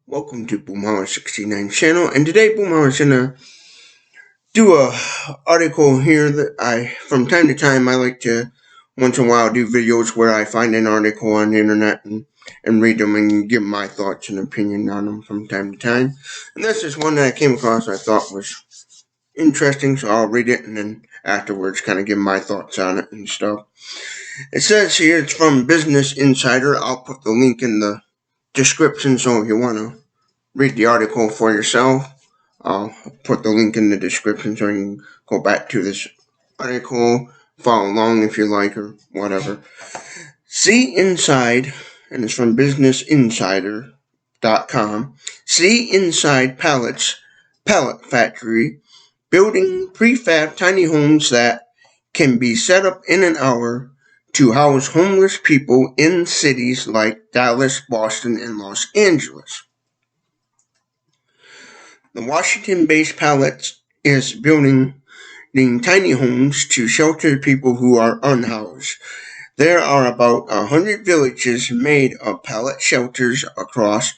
Welcome to Boomhauer69 channel, and today Boomhauer's gonna do a article here that from time to time, I like to once in a while do videos where I find an article on the internet and read them and give my thoughts and opinion on them from time to time. And this is one that I came across I thought was interesting, so I'll read it and then afterwards kind of give my thoughts on it and stuff. It says here it's from Business Insider. I'll put the link in the description, so if you want to read the article for yourself, I'll put the link in the description so you can go back to this article, follow along if you like, or whatever. See inside, and it's from businessinsider.com. See inside Pallets Pallet Factory, building prefab tiny homes that can be set up in an hour to house homeless people in cities like Dallas, Boston, and Los Angeles. The Washington-based Pallets is building tiny homes to shelter people who are unhoused. There are about 100 villages made of pallet shelters across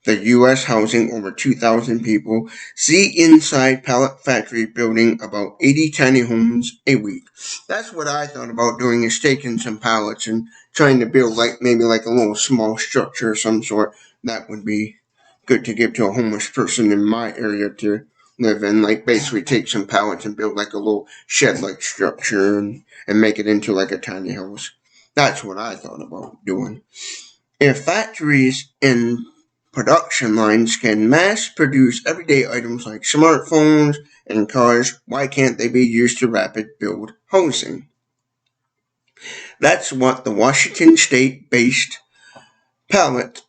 the U.S. housing over 2,000 people. See inside Pallet Factory building about 80 tiny homes a week. That's what I thought about doing, is taking some pallets and trying to build maybe a little small structure of some sort. That would be good to give to a homeless person in my area to live in. Basically take some pallets and build a little shed-like structure and make it into a tiny house. That's what I thought about doing. If factories and production lines can mass produce everyday items like smartphones and cars, why can't they be used to rapid build housing? That's what the Washington State-based Pallet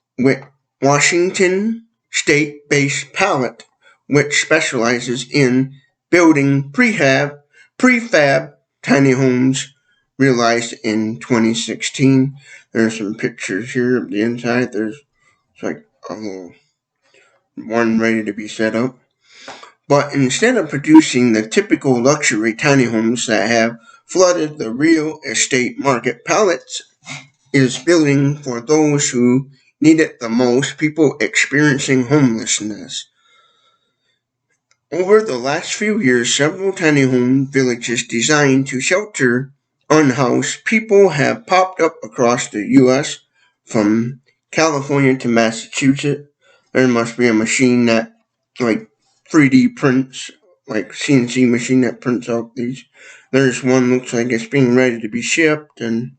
Pallet, which specializes in building prefab tiny homes, realized in 2016. There's some pictures here of the inside. There's a little one ready to be set up. But instead of producing the typical luxury tiny homes that have flooded the real estate market, Pallets is building for those who need it the most, people experiencing homelessness. Over the last few years, several tiny home villages designed to shelter unhoused people have popped up across the U.S., from California to Massachusetts. There must be a machine that 3D prints, CNC machine that prints out these. There's one looks like it's being ready to be shipped, and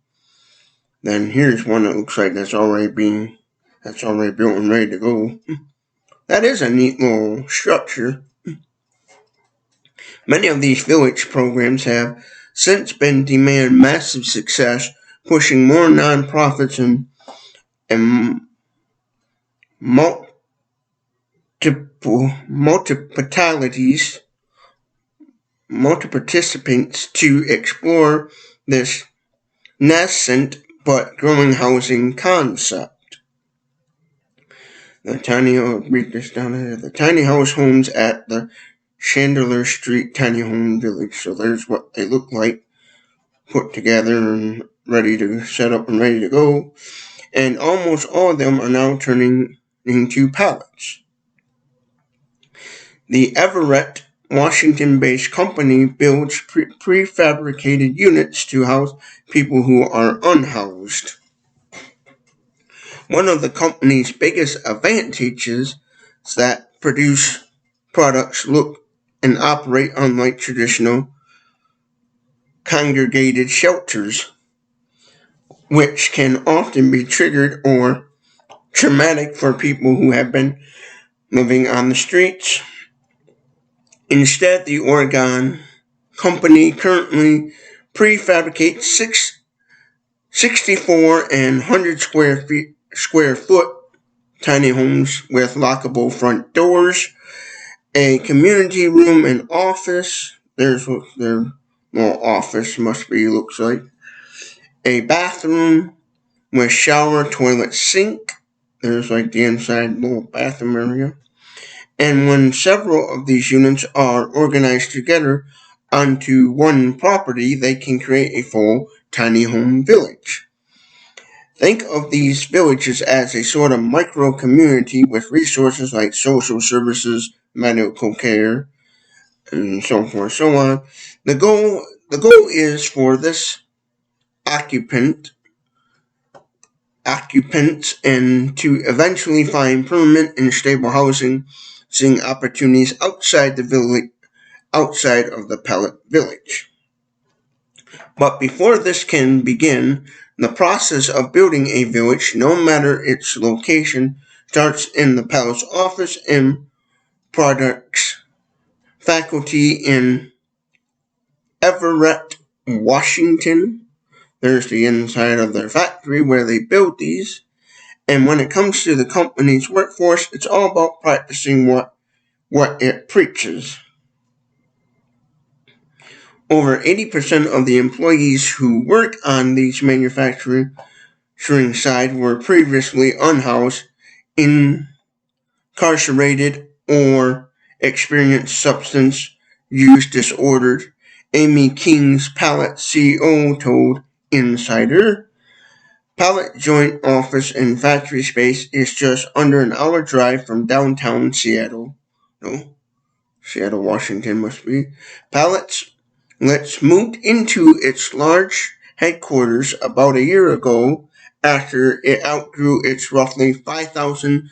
then here's one that looks like that's already built and ready to go. That is a neat little structure. Many of these village programs have since been demand massive success, pushing more nonprofits and multi-participants to explore this nascent but growing housing concept. The tiny house homes at the Chandler Street Tiny Home Village. So there's what they look like, put together and ready to set up and ready to go. And almost all of them are now turning into pallets. The Everett, Washington-based company builds prefabricated units to house people who are unhoused. One of the company's biggest advantages is that produce products look and operate unlike traditional congregated shelters, which can often be triggered or traumatic for people who have been living on the streets. Instead, the Oregon company currently prefabricates 64 and 100 square foot tiny homes with lockable front doors, a community room and office. There's what their little office looks like. A bathroom with shower, toilet, sink. There's the inside little bathroom area. And when several of these units are organized together onto one property, they can create a full tiny home village. Think of these villages as a sort of micro community with resources like social services, medical care, and so forth, so on. The goal is for this occupant occupants and to eventually find permanent and stable housing, seeing opportunities outside of the Pallet village. But before this can begin, the process of building a village, no matter its location, starts in the Pallet's office and products faculty in Everett, Washington. There's the inside of their factory where they build these. And when it comes to the company's workforce, it's all about practicing what it preaches. Over 80% of the employees who work on these manufacturing side were previously unhoused, incarcerated, or experienced substance use disorders. Amy King's Pallet CEO told Insider. Pallet Joint Office and Factory Space is just under an hour drive from downtown Seattle. No, Seattle, Washington must be. Let's moved into its large headquarters about a year ago after it outgrew its roughly 5,000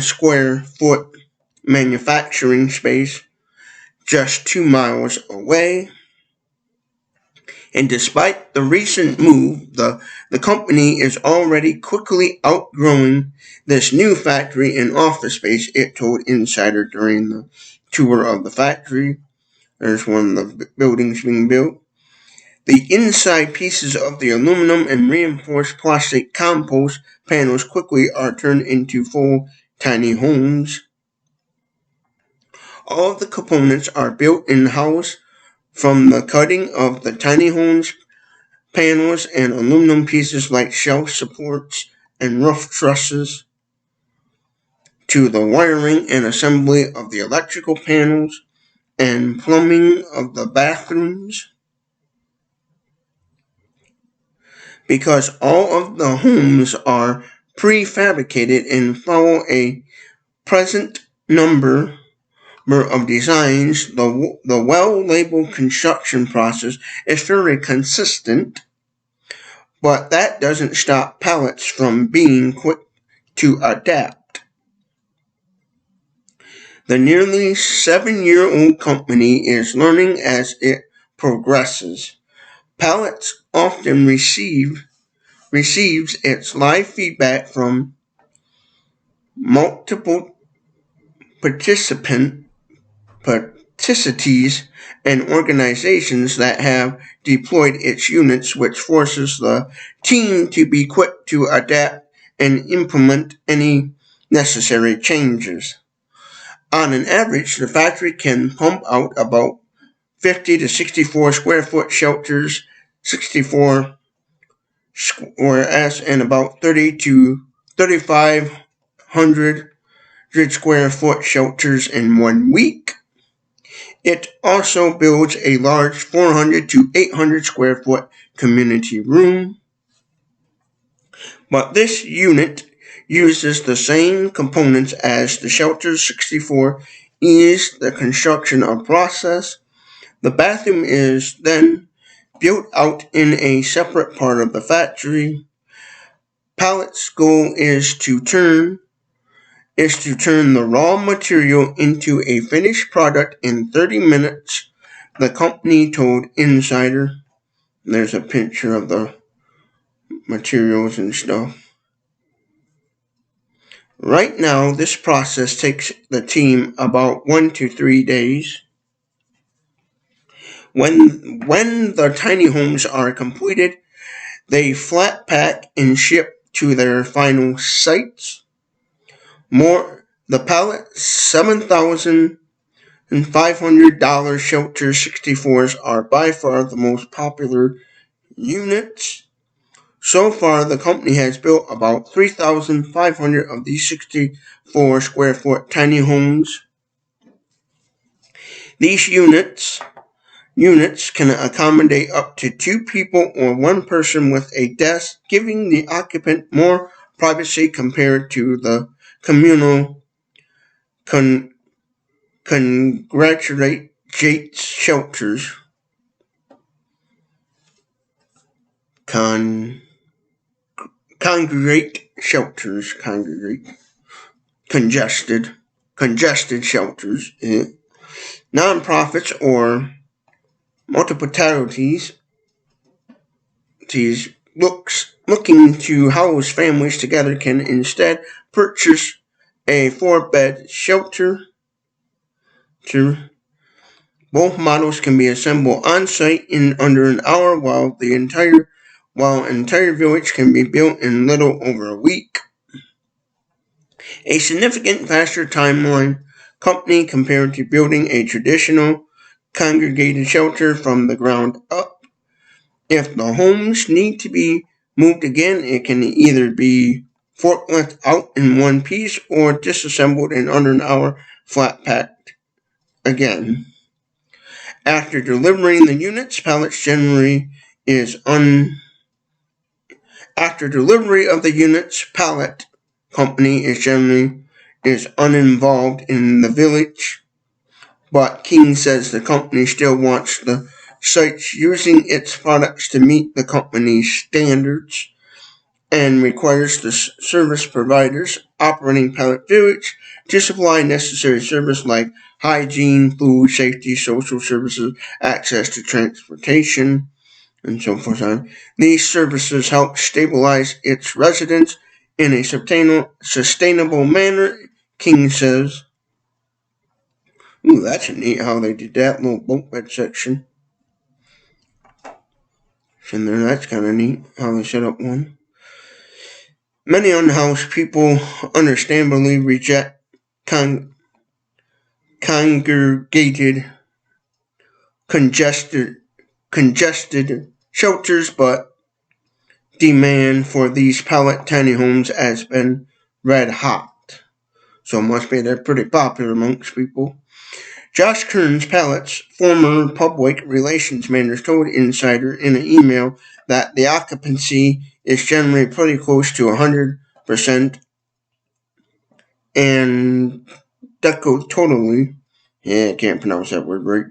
square foot manufacturing space just 2 miles away. And despite the recent move, the company is already quickly outgrowing this new factory and office space, it told Insider during the tour of the factory. There's one of the buildings being built. The inside pieces of the aluminum and reinforced plastic compost panels quickly are turned into full tiny homes. All of the components are built in-house, from the cutting of the tiny homes panels and aluminum pieces like shelf supports and roof trusses, to the wiring and assembly of the electrical panels and plumbing of the bathrooms. Because all of the homes are prefabricated and follow a present number of designs, the well-labeled construction process is fairly consistent, but that doesn't stop Pallets from being quick to adapt. The nearly 7-year-old company is learning as it progresses. Pallets often receives its live feedback from multiple participants and organizations that have deployed its units, which forces the team to be quick to adapt and implement any necessary changes. On an average, the factory can pump out about 50 to 64 square foot shelters, 64 whereas and about 30 to 3,500 square foot shelters in 1 week. It also builds a large 400 to 800 square foot community room. But this unit uses the same components as the Shelter 64 is the construction of process. The bathroom is then built out in a separate part of the factory. Pallet's goal is to turn the raw material into a finished product in 30 minutes, the company told Insider. There's a picture of the materials and stuff. Right now, this process takes the team about 1 to 3 days. When the tiny homes are completed, they flat pack and ship to their final sites. The Pallet $7,500 Shelter 64s are by far the most popular units. So far, the company has built about 3,500 of these 64 square foot tiny homes. These units Units can accommodate up to 2 people or one person with a desk, giving the occupant more privacy compared to the communal con- congratulate shelters. Con- Congregate shelters. Congested shelters. Nonprofits or multiplicalities looking to house families together can instead purchase a 4-bed shelter. Both models can be assembled on site in under an hour, while an entire village can be built in little over a week. A significant faster timeline company compared to building a traditional congregated shelter from the ground up. If the homes need to be moved again, it can either be forklift out in one piece or disassembled in under an hour, flat packed again. After delivering the units, Pallets generally is un. After delivery of the units, Pallet Company is uninvolved in the village, but King says the company still wants the sites using its products to meet the company's standards and requires the service providers operating Pallet Village to supply necessary service like hygiene, food, safety, social services, access to transportation, and so forth on. These services help stabilize its residents in a sustainable manner, King says. Ooh, that's neat how they did that little bunk bed section. In there, that's kind of neat how they set up one. Many unhoused people understandably reject congregated, congested, congested shelters, but demand for these pallet tiny homes has been red hot. So it must be they're pretty popular amongst people. Josh Kearns Pallets, former public relations manager, told Insider in an email that the occupancy is generally pretty close to 100% and totally. Yeah, I can't pronounce that word right.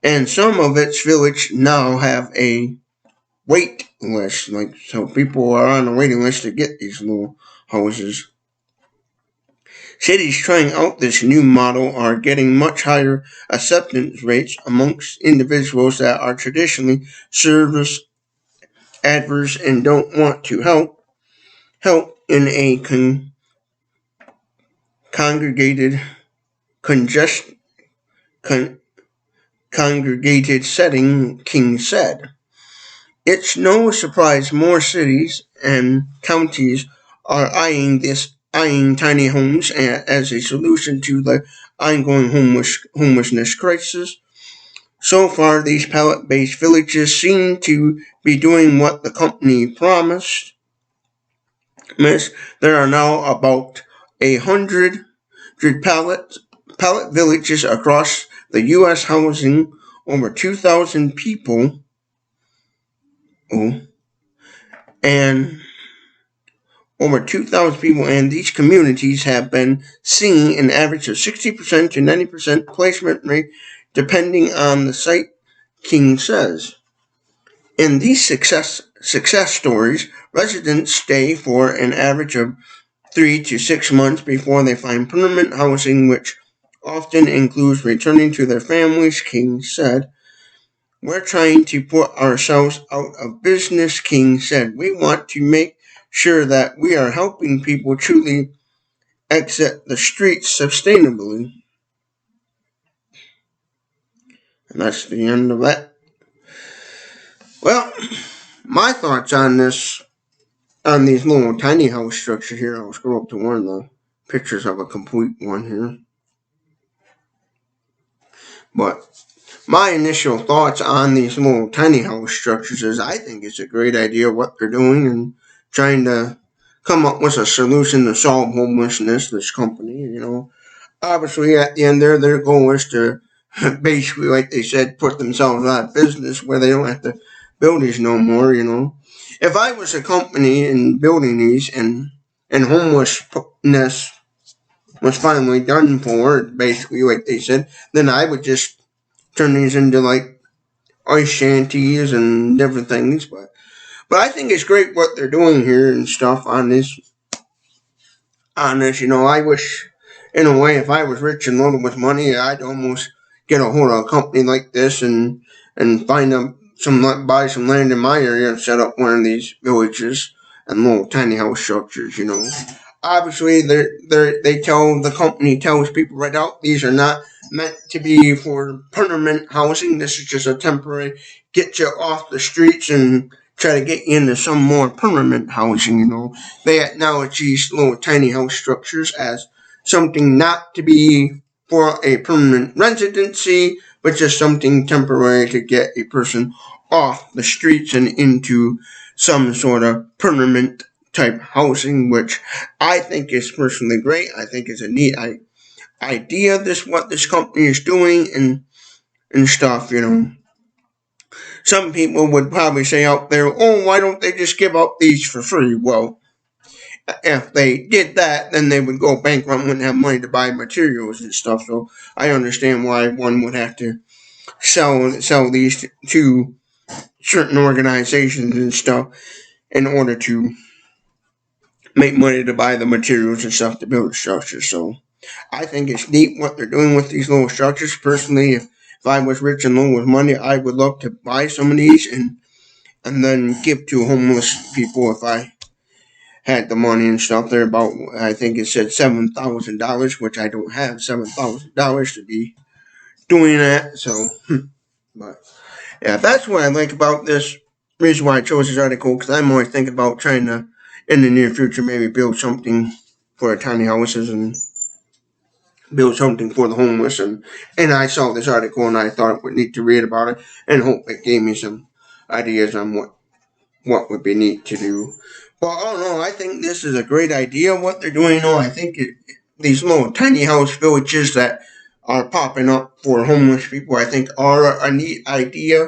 And some of its village now have a wait list, like so people are on a waiting list to get these little houses. Cities trying out this new model are getting much higher acceptance rates amongst individuals that are traditionally service adverse and don't want to help in a congregated congest, con, congregated setting, King said. It's no surprise more cities and counties are eyeing tiny homes as a solution to the ongoing homelessness crisis. So far, these pallet-based villages seem to be doing what the company promised. There are now about 100 pallet villages across the U.S. housing over 2,000 people. Oh, and over 2,000 people, and these communities have been seeing an average of 60% to 90% placement rate, depending on the site, King says. In these success stories, residents stay for an average of 3 to 6 months before they find permanent housing, which often includes returning to their families, King said. We're trying to put ourselves out of business, King said. We want to make sure that we are helping people truly exit the streets sustainably. And that's the end of that. Well, my thoughts on these little tiny house structures here. I'll scroll up to one of the pictures of a complete one here. But my initial thoughts on these little tiny house structures is I think it's a great idea what they're doing and trying to come up with a solution to solve homelessness, this company, obviously at the end there, their goal is to basically, like they said, put themselves out of business where they don't have to build these no more. If I was a company and building these and homelessness was finally done for, basically, like they said, then I would just turn these into like ice shanties and different things. But I think it's great what they're doing here and stuff on this. I wish, in a way, if I was rich and loaded with money, I'd almost get a hold of a company like this and find buy some land in my area and set up one of these villages and little tiny house structures. Obviously, the company tells people right out these are not meant to be for permanent housing. This is just a temporary get you off the streets and try to get you into some more permanent housing. They acknowledge these little tiny house structures as something not to be for a permanent residency, but just something temporary to get a person off the streets and into some sort of permanent type housing, which I think is personally great. I think it's a neat idea. What this company is doing and stuff. Some people would probably say out there, oh, why don't they just give out these for free? Well, if they did that, then they would go bankrupt and wouldn't have money to buy materials and stuff. So I understand why one would have to sell these to certain organizations and stuff in order to make money to buy the materials and stuff to build structures. So I think it's neat what they're doing with these little structures. Personally, if I was rich and low with money, I would love to buy some of these and then give to homeless people if I had the money and stuff. They're about, I think it said $7,000, which I don't have $7,000 to be doing that. So, but yeah, that's what I like about this. Reason why I chose this article, because I'm always thinking about trying to, in the near future, maybe build something for tiny houses and build something for the homeless. And I saw this article and I thought I would need to read about it and hope it gave me some ideas on what would be neat to do. Well, I don't know. I think this is a great idea what they're doing. I think these little tiny house villages that are popping up for homeless people, I think are a neat idea.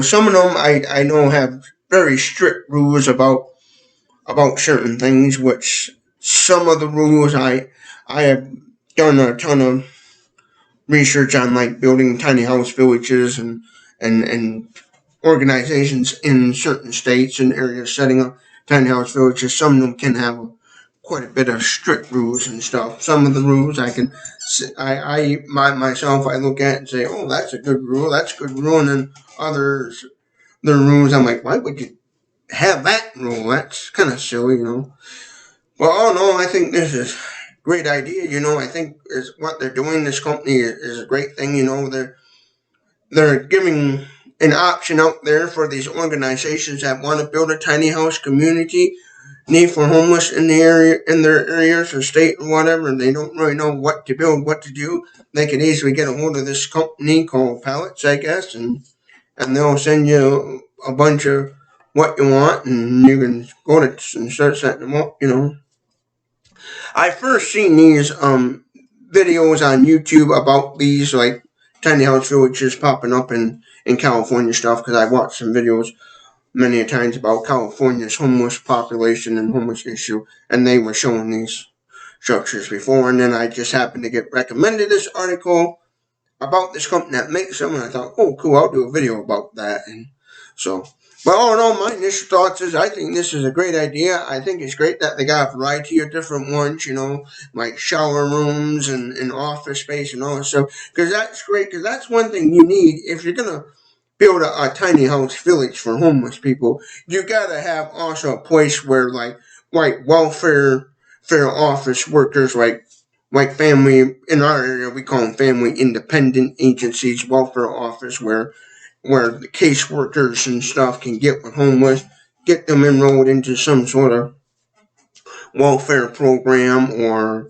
Some of them I know have very strict rules about certain things, which some of the rules I have done a ton of research on, like building tiny house villages and organizations in certain states and areas setting up tiny house villages. Some of them can have quite a bit of strict rules and stuff. Some of the rules myself I look at and say, oh, that's a good rule, that's a good rule, and then the rules I'm like, why would you have that rule? That's kind of silly. Well, all in all, I think this is a great idea. I think is what they're doing. This company is a great thing. They're giving an option out there for these organizations that want to build a tiny house community need for homeless in their areas or state or whatever, and they don't really know what to build, what to do. They can easily get a hold of this company called Pallets, I guess, and they'll send you a bunch of what you want, and you can go to and start setting them up. I first seen these videos on YouTube about these like tiny house villages popping up in California stuff, because I watched some videos many a times about California's homeless population and homeless issue, and they were showing these structures before, and then I just happened to get recommended this article about this company that makes them, and I thought, oh, cool, I'll do a video about that. And so, but all in all, my initial thoughts is I think this is a great idea. I think it's great that they got a variety of different ones, like shower rooms and office space and all that stuff, because that's great, because that's one thing you need if you're going to build a tiny house village for homeless people. You gotta have also a place where like welfare fair office workers, like family in our area we call them family independent agencies, welfare office, where the caseworkers and stuff can get with homeless, get them enrolled into some sort of welfare program or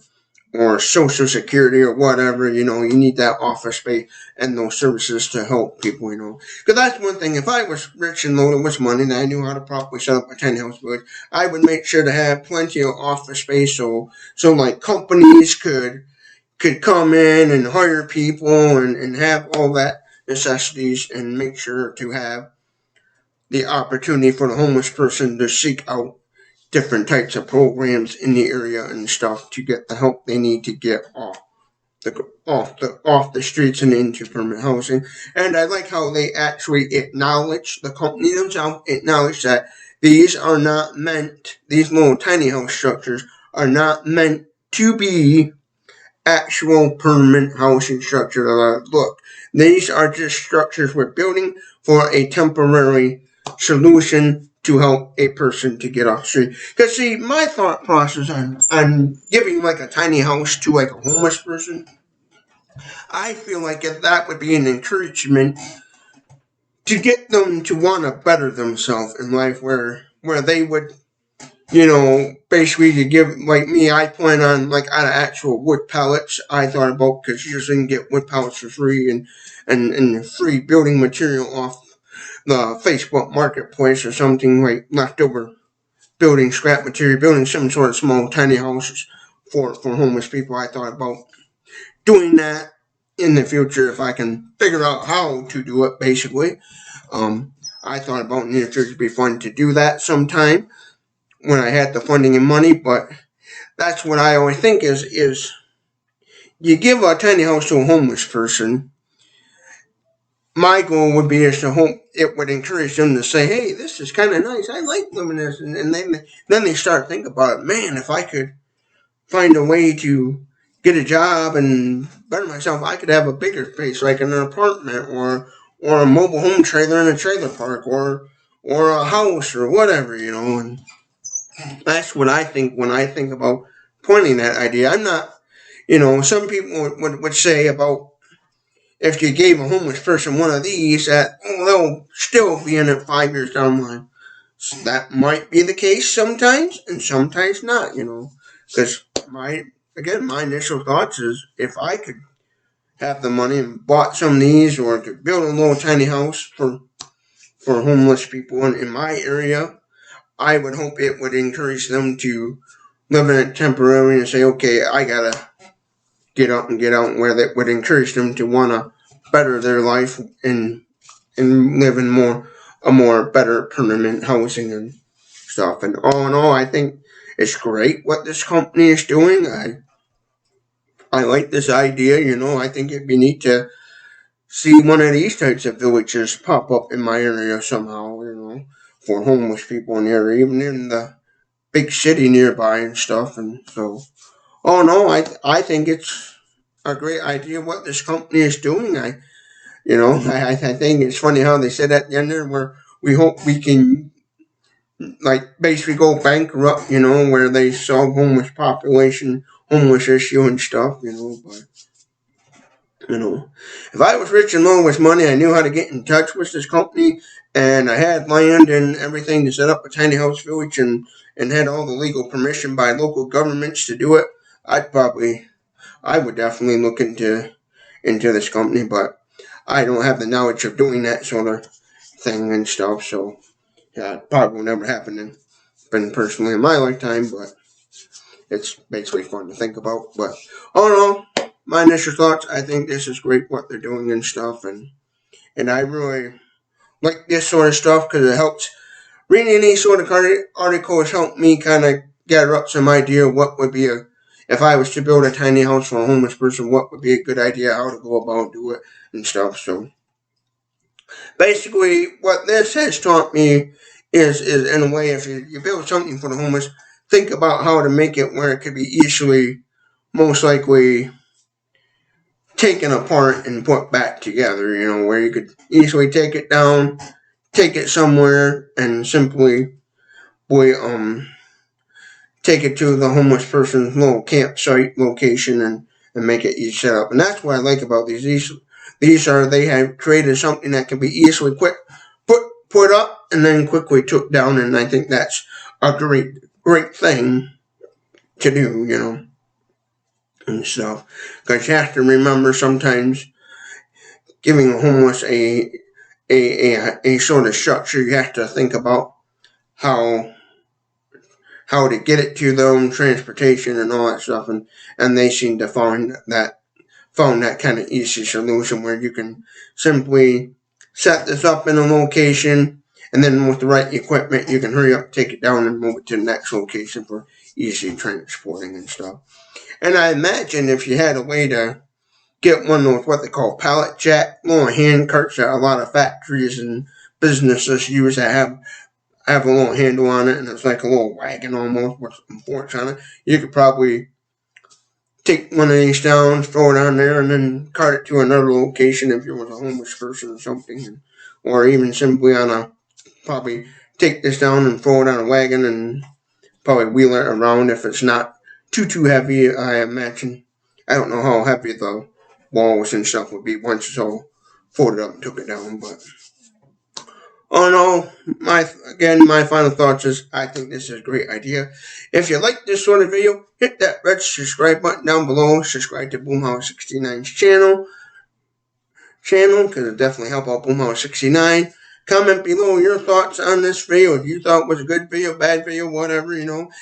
social security or whatever. You need that office space and those services to help people. Because that's one thing. If I was rich and loaded with money and I knew how to properly set up a tiny house village, I would make sure to have plenty of office space so like companies could come in and hire people and have all that necessities and make sure to have the opportunity for the homeless person to seek out different types of programs in the area and stuff to get the help they need to get off the streets and into permanent housing. And I like how they actually acknowledge, the company themselves acknowledge that these little tiny house structures are not meant to be actual permanent housing structure. Look, these are just structures we're building for a temporary solution to help a person to get off the street. Because see, my thought process on giving like a tiny house to like a homeless person, I feel like if that would be an encouragement to get them to want to better themselves in life, where they would, basically to give, like me, I plan on like out of actual wood pallets. I thought about, because you usually can get wood pallets for free and free building material off the Facebook marketplace or something, like leftover building scrap material, building some sort of small tiny houses for homeless people. I thought about doing that in the future if I can figure out how to do it. Basically, um, I thought about in the future it'd be fun to do that sometime when I had the funding and money. But that's what I always think is you give a tiny house to a homeless person. My goal would be is to hope it would encourage them to say, "Hey, this is kind of nice. I like living this," and then they start thinking about it. Man, if I could find a way to get a job and better myself, I could have a bigger space, like an apartment or a mobile home trailer in a trailer park or a house or whatever, And that's what I think when I think about pointing that idea. I'm not, some people would say about if you gave a homeless person one of these, that they'll still be in it 5 years down the line. So that might be the case sometimes, and sometimes not. Because my initial thoughts is if I could have the money and bought some of these, or could build a little tiny house for homeless people in my area, I would hope it would encourage them to live in it temporarily and say, okay, I gotta get up and get out, where that would encourage them to wanna better their life and live in a more better permanent housing and stuff. And all in all, I think it's great what this company is doing. I like this idea. I think it'd be neat to see one of these types of villages pop up in my area somehow. For homeless people in the area, even in the big city nearby and stuff. And so, oh no, I think it's a great idea what this company is doing. I think it's funny how they said at the end there, where we hope we can like basically go bankrupt, where they solve homeless issue and stuff, but if I was rich and low with money, I knew how to get in touch with this company, and I had land and everything to set up a tiny house village and had all the legal permission by local governments to do it. I'd probably, I would definitely look into this company, but I don't have the knowledge of doing that sort of thing and stuff, so yeah, it probably will never happen personally in my lifetime, but it's basically fun to think about. But all in all, my initial thoughts, I think this is great what they're doing and stuff, and I really like this sort of stuff because it helps. Reading any sort of article has helped me kind of gather up some idea of what would be if I was to build a tiny house for a homeless person, what would be a good idea, how to go about do it and stuff. So basically, what this has taught me is in a way, if you build something for the homeless, think about how to make it where it could be easily, most likely, taken apart and put back together. Where you could easily take it down, take it somewhere, and simply, take it to the homeless person's little campsite location and make it easy set up. And that's what I like about these. They have created something that can be easily put up and then quickly took down, and I think that's a great thing to do, and stuff. Because you have to remember sometimes giving a homeless a sort of structure, you have to think about how how to get it to them, transportation and all that stuff, and they seem to found that kind of easy solution where you can simply set this up in a location, and then with the right equipment you can hurry up, take it down, and move it to the next location for easy transporting and stuff. And I imagine if you had a way to get one of what they call pallet jack, little hand carts that a lot of factories and businesses use that have a little handle on it, and it's like a little wagon almost with some forks on it. You could probably take one of these down, throw it on there, and then cart it to another location if you was a homeless person or something, or even simply on a probably take this down and throw it on a wagon and probably wheel it around if it's not too heavy. I imagine. I don't know how heavy the walls and stuff would be once it's all folded up and took it down, but oh no, my final thoughts is I think this is a great idea. If you like this sort of video, hit that red subscribe button down below. Subscribe to Boomhouse 69's channel because it definitely help out Boomhouse 69. Comment below your thoughts on this video. If you thought it was a good video, bad video, whatever,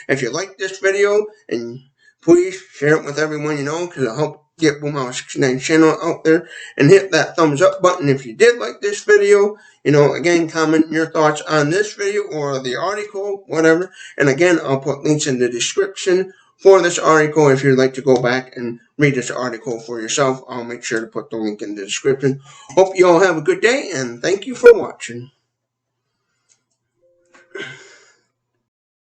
If you like this video, and please share it with everyone you know because it'll help get Boomhouse 69 channel out there. And hit that thumbs up button if you did like this video. Again, comment your thoughts on this video or the article, whatever. And again, I'll put links in the description for this article if you'd like to go back and read this article for yourself. I'll make sure to put the link in the description. Hope you all have a good day, and thank you for watching.